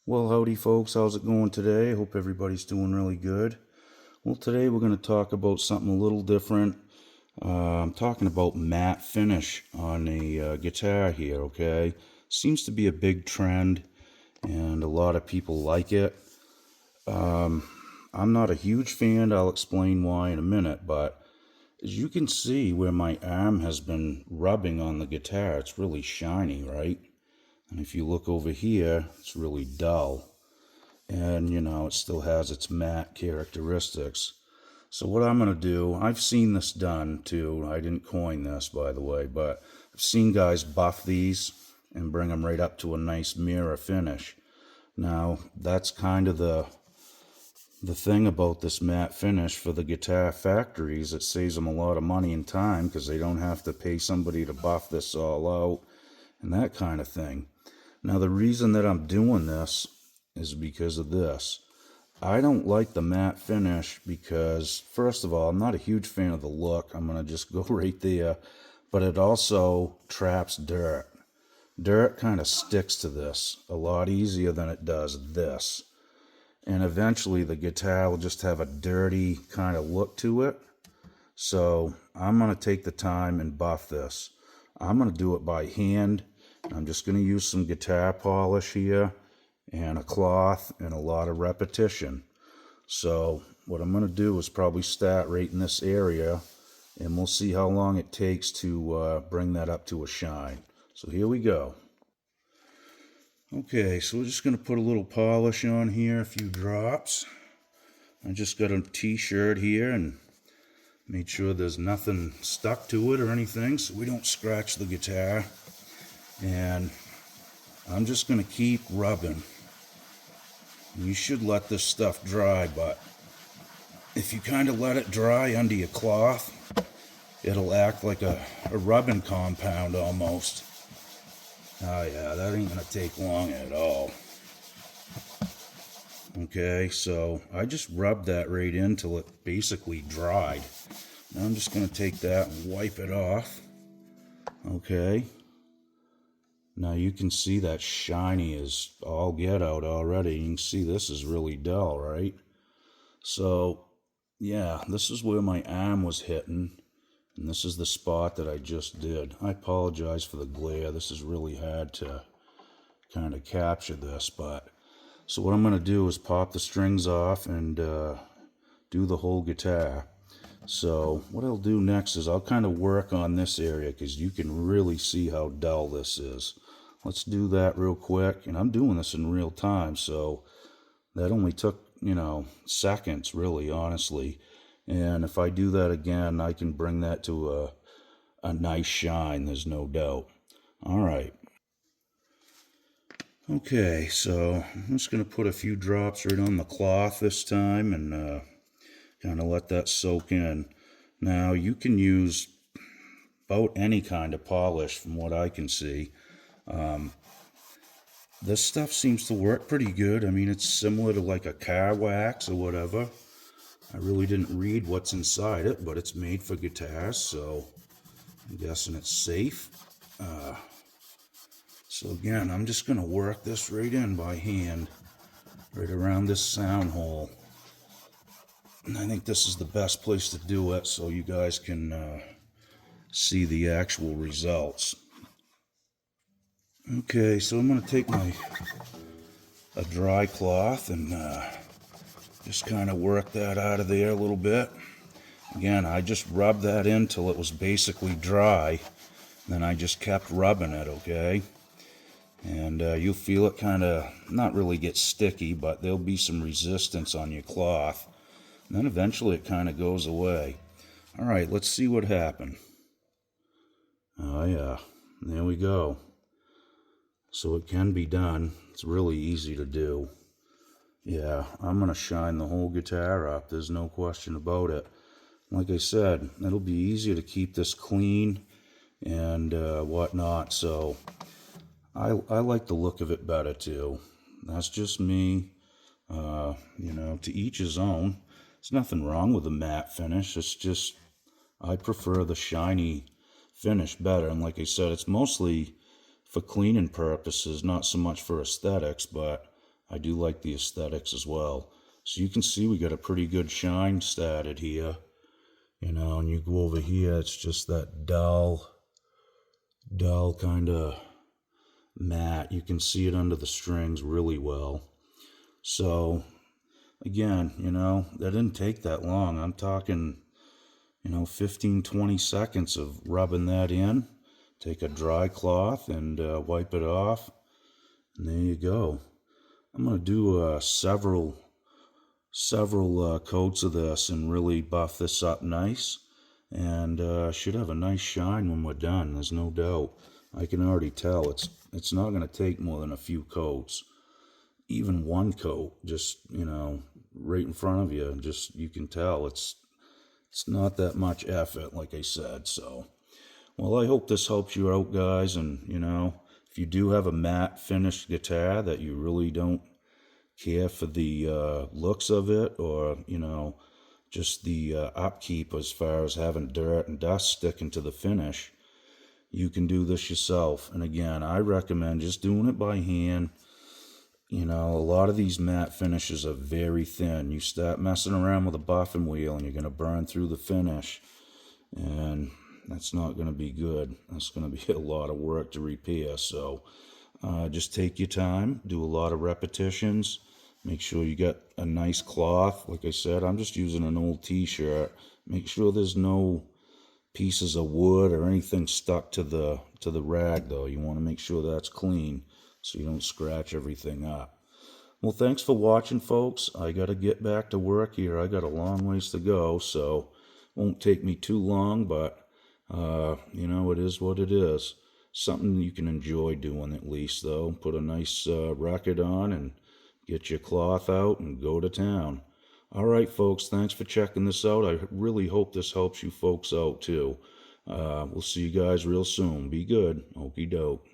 Well, howdy folks, how's it going today? Hope everybody's doing really good. Well, today we're going to talk about something a little different. I'm talking about matte finish on a guitar here, okay? Seems to be a big trend and a lot of people like it. I'm not a huge fan, I'll explain why in a minute, but as you can see where my arm has been rubbing on the guitar, it's really shiny, right? And if you look over here, it's really dull. And it still has its matte characteristics. So what I'm going to do, I've seen this done too. I didn't coin this, by the way, but I've seen guys buff these and bring them right up to a nice mirror finish. Now, that's kind of the thing about this matte finish for the guitar factories. It saves them a lot of money and time because they don't have to pay somebody to buff this all out and that kind of thing. Now, the reason that I'm doing this is because of this. I don't like the matte finish because, first of all, I'm not a huge fan of the look. I'm going to just go right there. But it also traps dirt. Dirt kind of sticks to this a lot easier than it does this. And eventually the guitar will just have a dirty kind of look to it. So I'm going to take the time and buff this. I'm going to do it by hand. I'm just going to use some guitar polish here and a cloth and a lot of repetition. So what I'm going to do is probably start right in this area, and we'll see how long it takes to bring that up to a shine. So here we go. Okay, so we're just going to put a little polish on here, a few drops. I just got a t-shirt here and made sure there's nothing stuck to it or anything so we don't scratch the guitar. And I'm just going to keep rubbing. You should let this stuff dry, but if you kind of let it dry under your cloth, it'll act like a rubbing compound almost. Oh yeah, that ain't going to take long at all. Okay, so I just rubbed that right in till it basically dried. Now I'm just going to take that and wipe it off. Okay. Now you can see that shiny is all get out already. You can see this is really dull, right? So, yeah, this is where my arm was hitting. And this is the spot that I just did. I apologize for the glare. This is really hard to kind of capture this. But so what I'm going to do is pop the strings off and do the whole guitar. So what I'll do next is I'll kind of work on this area because you can really see how dull this is. Let's do that real quick. And I'm doing this in real time, so that only took, seconds, really, honestly. And if I do that again, I can bring that to a nice shine, there's no doubt. All right. Okay, so I'm just going to put a few drops right on the cloth this time and kind of let that soak in. Now, you can use about any kind of polish from what I can see. This stuff seems to work pretty good. I mean, it's similar to like a car wax or whatever. I really didn't read what's inside it, but it's made for guitars, so I'm guessing it's safe. So again, I'm just going to work this right in by hand, right around this sound hole. And I think this is the best place to do it so you guys can see the actual results. Okay, so I'm going to take a dry cloth and just kind of work that out of there a little bit. Again, I just rubbed that in till it was basically dry. Then I just kept rubbing it, okay? And you'll feel it kind of not really get sticky, but there'll be some resistance on your cloth. And then eventually it kind of goes away. All right, let's see what happened. Oh yeah, there we go. So it can be done. It's really easy to do. Yeah, I'm going to shine the whole guitar up. There's no question about it. Like I said, it'll be easier to keep this clean and whatnot. So I like the look of it better too. That's just me. To each his own. There's nothing wrong with a matte finish. It's just I prefer the shiny finish better. And like I said, it's mostly for cleaning purposes, not so much for aesthetics, but I do like the aesthetics as well. So you can see we got a pretty good shine started here. And you go over here, it's just that dull kind of matte. You can see it under the strings really well. So again, that didn't take that long. I'm talking, 15, 20 seconds of rubbing that in. Take a dry cloth and wipe it off. And there you go. I'm going to do several coats of this and really buff this up nice. And should have a nice shine when we're done. There's no doubt. I can already tell it's not going to take more than a few coats. Even one coat, just, right in front of you. Just, you can tell it's not that much effort, like I said. So, well, I hope this helps you out, guys. And, if you do have a matte finished guitar that you really don't care for the looks of it, or, just the upkeep as far as having dirt and dust sticking to the finish, you can do this yourself. And again, I recommend just doing it by hand. A lot of these matte finishes are very thin. You start messing around with a buffing wheel and you're going to burn through the finish. And that's not going to be good. That's going to be a lot of work to repair. So just take your time, do a lot of repetitions. Make sure you got a nice cloth. Like I said, I'm just using an old t-shirt. Make sure there's no pieces of wood or anything stuck to the rag, though. You want to make sure that's clean so you don't scratch everything up. Well, thanks for watching, folks. I got to get back to work here. I got a long ways to go, so it won't take me too long, but, it is what it is. Something you can enjoy doing at least, though. Put a nice record on and get your cloth out and go to town. All right, folks, thanks for checking this out. I really hope this helps you folks out, too. We'll see you guys real soon. Be good. Okie doke.